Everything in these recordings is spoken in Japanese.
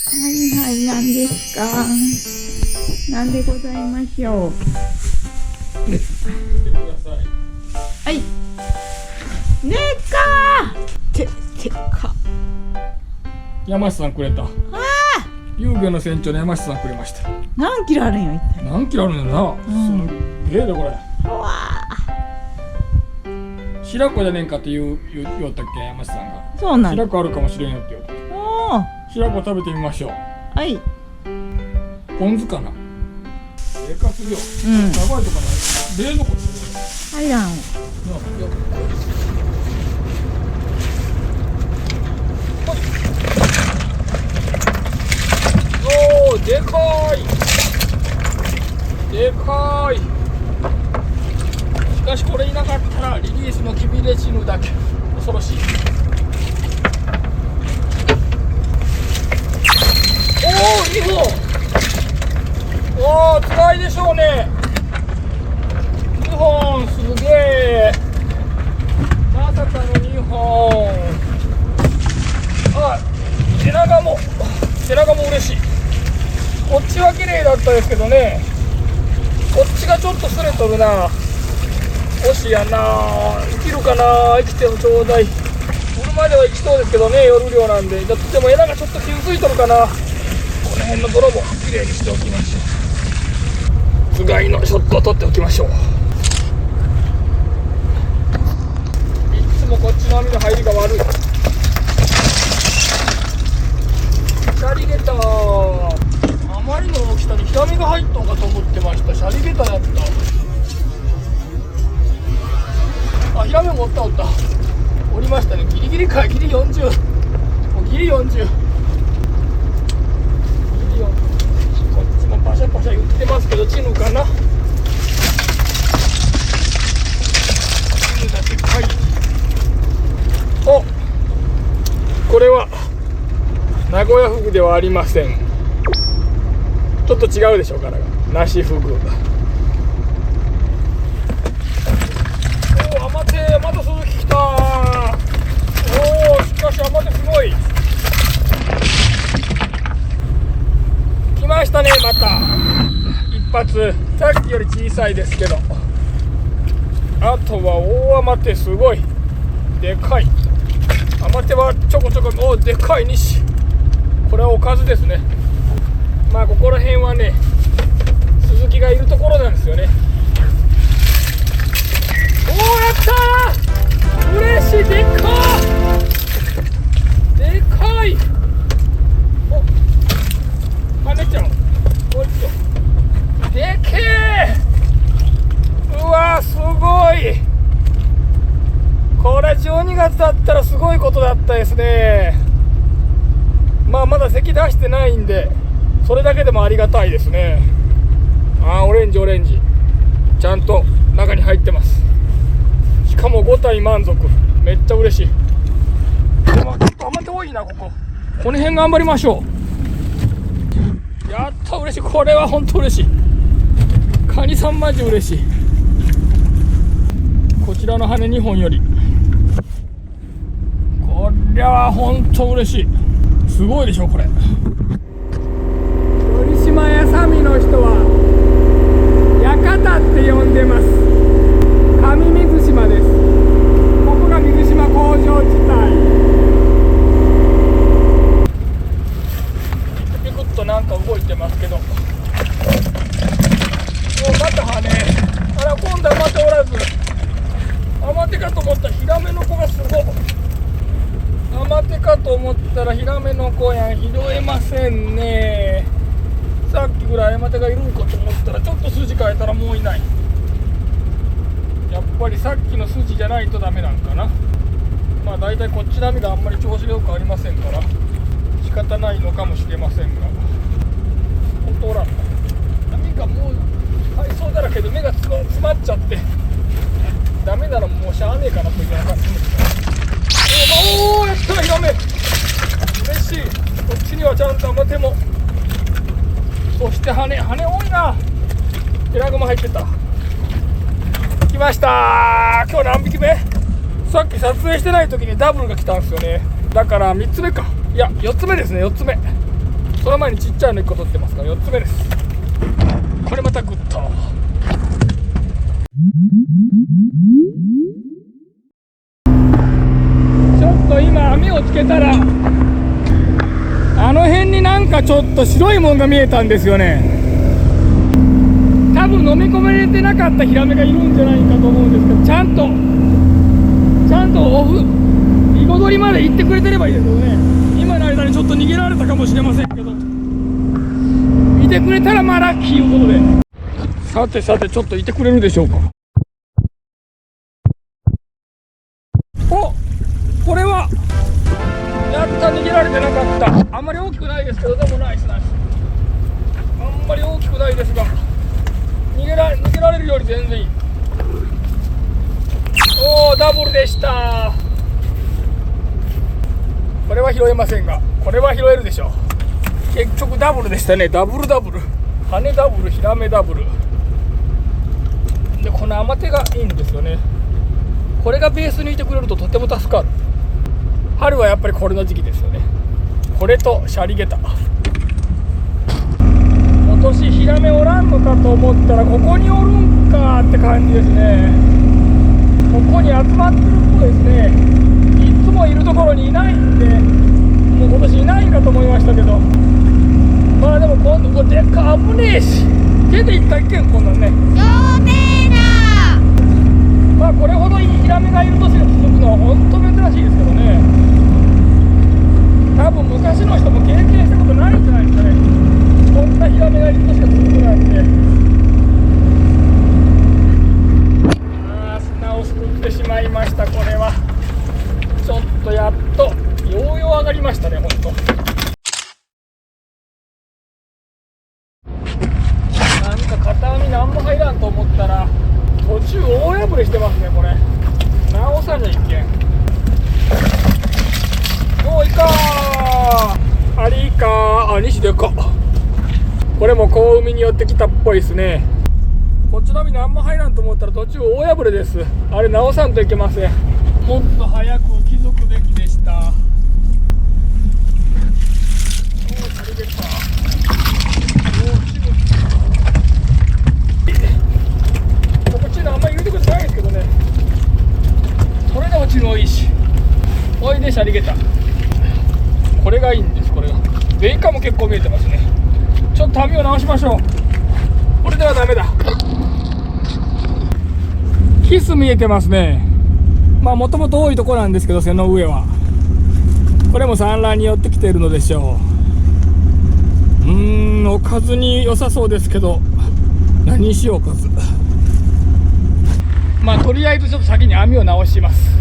はいはい、何ですか。何でございましょう。はい。ねえか。山下さんくれた。ああ。遊漁の船長の山下さんくれました。何キロあるんよ一体。何キロあるんだな。すげえだこれ。うわあ。白子じゃねえんかって言おったっけ山下さんが。そうなんだ。白子あるかもしれんよって言おった。おお。白子食べてみましょう。はい。ポン酢かな。えかすぎよ。うん。長いとかない。冷蔵庫。入らん。おー、でかい。しかしこれいなかったらリリースの君で死ぬだけ。恐ろしい。おー、2本。おー、つらいでしょうね。2本、すげえ。まさかの2本。あ、背中も嬉しい。こっちは綺麗だったですけどね、こっちがちょっとすれとるな。惜しいやな。生きるかな。生きてもちょうだい。夜までは生きそうですけどね、夜漁なんで。でも枝がちょっと傷ついとるかな。この辺の泥も綺麗にしておきましょう。つがいのショットを取っておきましょう。いつもこっちの網の入りが悪い。シャリゲター。あまりの大きさにヒラメが入ったのかと思ってました。シャリゲタだった。あ、ヒラメもおった。おりましたね。ギリギリか。ギリ40。もうギリ40。こっちもパシャパシャ言ってますけど、チヌかな。チヌがでっかい。お、これは名古屋フグではありません。ちょっと違うでしょうからが。ナシフグ。おお、アマテ、また鈴木来た。おお、しかしアマテすごい。来ましたね、また一発。さっきより小さいですけど、あとは大アマテすごいでかい。アマテはちょこちょこ。おお、でかい西。これはおかずですね。まあここら辺はね、鈴木がいるところなんですよね。おお、やったー。嬉しい。でかー。でかい。お、跳ねちゃう。もう一度。でけー。うわー、すごい。これ12月だったらすごいことだったですね。まあまだ咳出してないんで、それだけでもありがたいですね。あー、オレンジちゃんと中に入ってます。しかも5体満足。めっちゃ嬉しい。でもちょっとアマテ多いな。この辺頑張りましょう。やった、嬉しい。これは本当嬉しい。カニさんマジ嬉しい。こちらの羽2本より、これは本当嬉しい。すごいでしょこれ。鳥島やサミの人は館って呼んでます。上水島です。ここが水島工場地帯。ピクッとなんか動いてますけど、もうまた羽。あら、今度はまたおらず。アマテかと思ったらヒラメの子がすごい。アマテかと思ったらヒラメの子やん。拾えませんね。さっきぐらいアマテがいるんかと思ったら、ちょっと筋変えたらもういない。やっぱりさっきの筋じゃないとダメなんかな。まあ大体こっち波があんまり調子がよくありませんから仕方ないのかもしれませんが、本当ほら波がもう海藻だらけで目が詰まっちゃってダメならもうしゃあねえかなというような感じです。おお、やった、ヒラメ嬉しい。こっちにはちゃんとアマテも、そして羽多いな。エラグも入ってた。来ましたー。今日何匹目？さっき撮影してない時にダブルが来たんですよね。だから3つ目か。いや4つ目ですね。4つ目。その前にちっちゃいの1個取ってますから4つ目です。これまたグッと。ちょっと今網をつけたらあの辺になんかちょっと白いもんが見えたんですよね。多分飲み込めれてなかったヒラメがいるんじゃないかと思うんですけど、ちゃんと囲碁取りまで行ってくれてればいいですけどね。今の間にちょっと逃げられたかもしれませんけど、いてくれたらまあラッキーいうことで。さてさて、ちょっといてくれるでしょうか。お、これはやった、逃げられてなかった。あんまり大きくないですけど、でもナイスナイス。あんまり大きくないですが逃げられるより全然いい。おー、ダブルでした。これは拾えませんが、これは拾えるでしょう。結局ダブルでしたね。ダブルダブル、羽ダブル、ヒラメダブルで、この甘手がいいんですよね。これがベースにいてくれるととても助かる。春はやっぱりこれの時期ですよね。これとシャリゲタ。今年ヒラメおらんのかと思ったらここにおるんかって感じですね。ここに集まってるっぽいですね。いつもいるところにいないんで、もう今年いないんかと思いましたけど、まあでも今度でっか危ねえし、手で一回いけんこんなんね。まあこれほどいいヒラメがいる年が続くのは本当珍しいですけどね。多分昔の人も経験したことないんじゃないですかね。こんなヒラメがいる年が続くなんて。砂をすくってしまいました。これはちょっとやっとようよう上がりましたね。本当なんか片網何も入らんと思ったら途中大破れしてますね。これ直さにゃいけん。おー、いかー、ありかー、あ、西でか。これも小海に寄ってきたっぽいですね。こっちの海何も入らんと思ったら途中大破れです。あれ直さんといけません。もっと早く気づくべきでした。おー、足りてた。おー、チヌここチヌあんまり入れてくれてないですけどね。それでもチヌ多いし。おいでシャリゲタ。これがいいんです。これがベイカも結構見えてますね。ちょっと網を直しましょう。これではダメだ。キス見えてますね。まあもともと多いとこなんですけど、背の上はこれも産卵に寄ってきているのでしょう。おかずに良さそうですけど、何にしようおかず。まあとりあえずちょっと先に網を直します。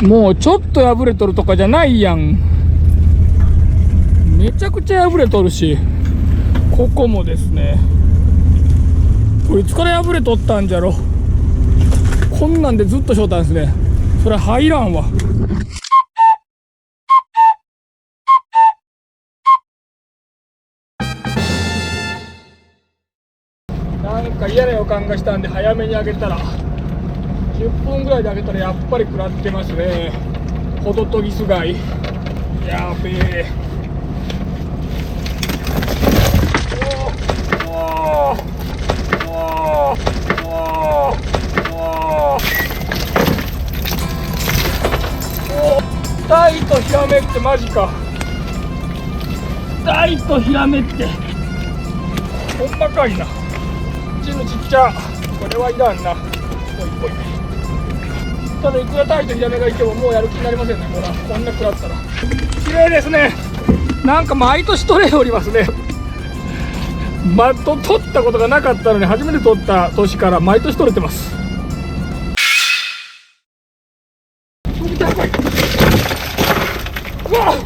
もうちょっと破れとるとかじゃないやん。めちゃくちゃ破れとるし、ここもですね。これいつから破れとったんじゃろ。こんなんでずっとしょったんですね。それ入らんわ。なんか嫌な予感がしたんで早めにあげたら、10分ぐらいであげたらやっぱり食らってますね。ホトトギス貝。やべえ。大とヒラメってマジか。大とヒラメってほんまかいな。チヌちっちゃ。これはいらんな。ぽいぽい。ただいくらタイとヒラメがいてももうやる気になりませんね。ほらこんな食らったら。綺麗ですね。なんか毎年取れておりますね。取ったことがなかったのに初めて取った年から毎年取れてます。うわっ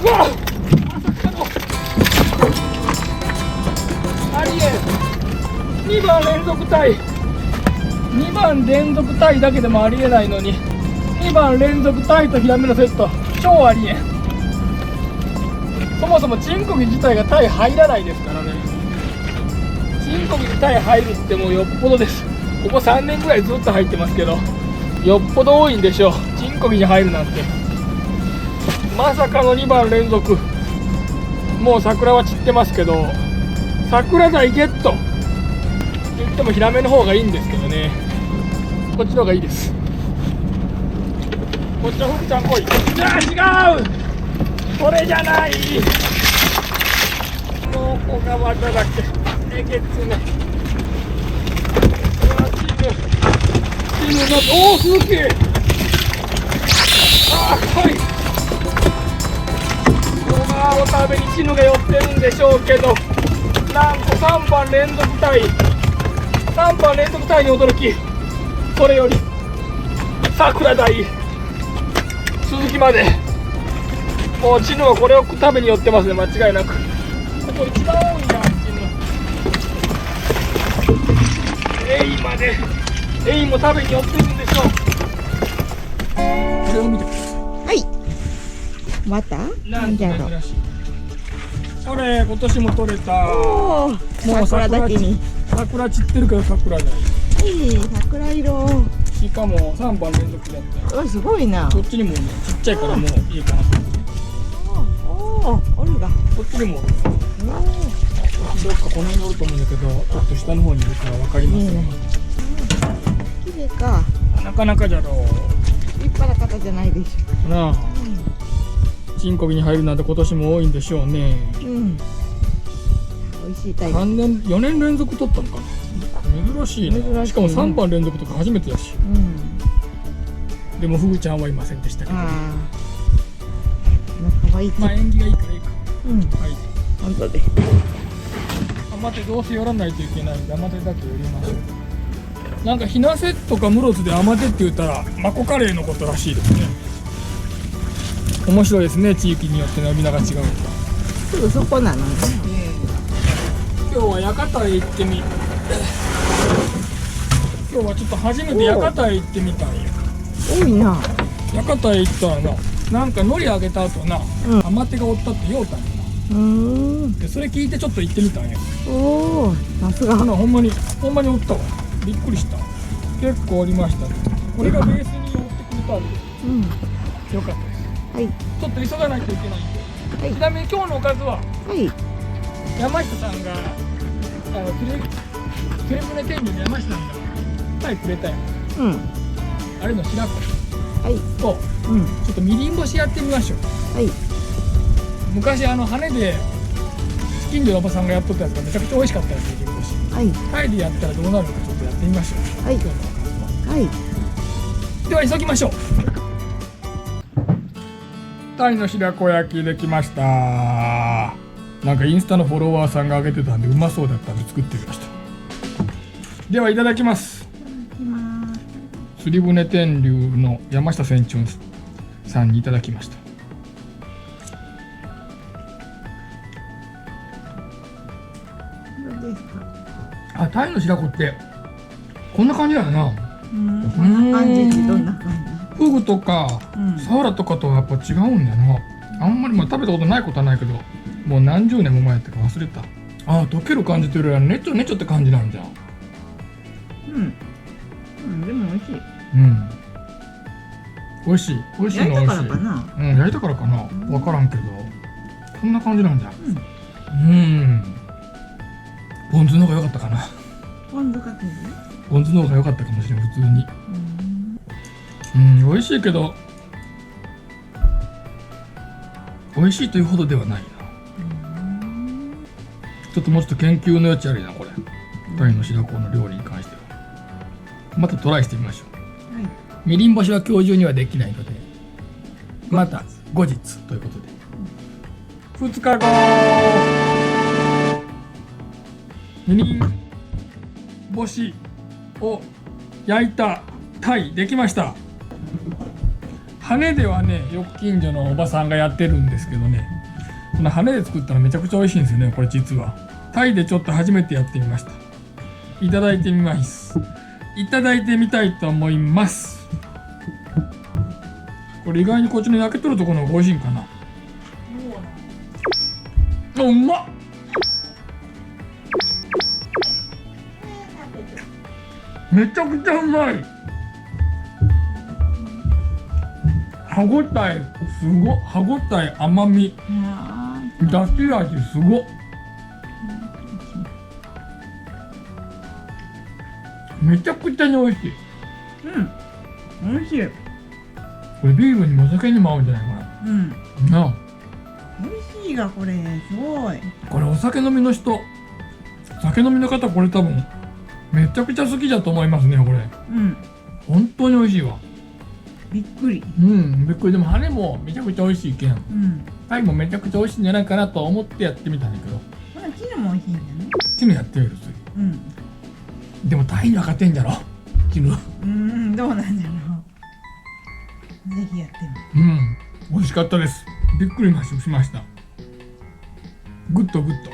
うわっ、まさかのありえん。2番連続タイ、2番連続タイだけでもありえないのに2番連続タイとヒラメのセット、超ありえん。そもそもチンコギ自体がタイ入らないですからね。チンコギでタイ入るってもうよっぽどです。ここ3年ぐらいずっと入ってますけど、よっぽど多いんでしょう。チンコギに入るなんて。まさかの2番連続。もう桜は散ってますけど、桜鯛ゲット言ってもヒラメの方がいいんですけどね。こっちの方がいいです。こっちの福ちゃん来い。違う、これじゃない。もう小川だらけ。えげつね。チヌだ。おお、すげえ。あー、はい。小川を食べにチヌが寄ってるんでしょうけど、なんと3番連続タイ。3番連続タイに驚き、それより桜鯛鈴木まで。もうチヌはこれを食べに寄ってますね、間違いなく。これ一番多いな、チヌ。エイまで、エイも食べに寄ってるんでしょう。これを見てください。はい。またなんとじゃろ。珍しい。これ今年も取れた。おお、もう桜だけに。桜散ってるから桜鯛。桜色。しかも3番連続だったよ。すごいな。こっちにもね、ちっちゃいからもういいかなと思って。おお、おるが。こっちにもどっかこの辺におると思うんだけど、ちょっと下の方にいるから分かりますね。綺麗か。なかなかじゃろ立派な方じゃないでしうなあ。チンコビに入るなんて今年も多いんでしょうね。ょ。うん。美味しいタイプ。3年4年連続取ったのかな。珍しいな。珍しいねしかも3番連続とか初めてだし。うん。でもフグちゃんはいませんでしたけど、ああ。仲はいい。まあ縁起がいいからいいか。うん。はい。本当で。甘手どうせ寄らないといけないんで甘手だけ寄りましょう。なんか日生とか室津で甘手って言ったらマコカレーのことらしいですね。面白いですね、地域によって呼び名が違うとか。すぐそこなのね。今日は屋形へ行ってみ。今日はちょっと初めて屋形へ行ってみたんよ。多いな。屋形へ行ったらな、なんか海苔あげた後な、うん甘手がおったって言おうたんようん。な。でそれ聞いてちょっと行ってみたんよ。おお、さすが。ほんまにおったわ。びっくりした。結構おりましたね。これがベースに寄ってくれたんでうん。よかったです。はい。ちょっと急がないといけないんで、はいちなみに今日のおかずははい。山下さんがトレプネ天竜の山下さんがタイくれたやん。うん。あれの白子はい。とうん。ちょっとみりん干しやってみましょう。はい。昔羽で近所のおばさんがやっとったやつがめちゃくちゃ美味しかったやつで、みりん干しはい。タイでやったらどうなるのかちょっとやってみましょう。はい今日のおかずははい。では急ぎましょう。タイの白子焼きできました。なんかインスタのフォロワーさんがあげてたんでうまそうだったんで作ってみました。ではいただきます。釣り船天竜の山下船長さんにいただきました。どうですか。あ、タイの白子ってこんな感じだよな。こんな感じってどんな感フグとかじ。うん。サワラとかとはやっぱ違うんだよな。あんまり食べたことないことはないけど、もう何十年も前やったか忘れた。あ、溶ける感じというよりはねちょねちょって感じなんじゃん。うん。うん、でも美味しい。美味しいのは美味しい。焼いたからかな。焼いたからかな、分からんけどこんな感じなんじゃん。ポン酢の方が良かったかな。ポン酢かける。ポン酢の方が良かったかもしれない、普通に。美味しいけど美味しいというほどではないな。ちょっともうちょっと研究の余地あるな、これ。タイの白子の料理に関しては。またトライしてみましょう。はい。みりん干しは今日中にはできないので、また後日ということで。2日後、みりん干しを焼いたタイできました。羽ではね、よく近所のおばさんがやってるんですけどね、この羽で作ったらめちゃくちゃ美味しいんですよね、これ実は。タイでちょっと初めてやってみました。いただいてみます。いただいてみたいと思います。これ意外にこっちの焼けとるところの方が美味しいんかな。あ、うまっ。めちゃくちゃうまい。歯ごたえすごっ、歯ごたえ、甘み、いやだし味すごっ。めちゃくちゃに美味しい。美味しい。これビールにもお酒にも合うんじゃないかな。なあ、美味しいがこれすごい。これお酒飲みの人、酒飲みの方これ多分めちゃくちゃ好きだと思いますね。これ本当に美味しいわ。びっくり。びっくり。でも羽もめちゃくちゃ美味しいけん、タイもめちゃくちゃ美味しいんじゃないかなと思ってやってみたんだけど、まだ絹も美味しいんだね。絹やってみるそれ。でもタイには勝てんじゃろ絹。どうなんだろう。ぜひやってみる。美味しかったです。びっくりしました。グッドグッド。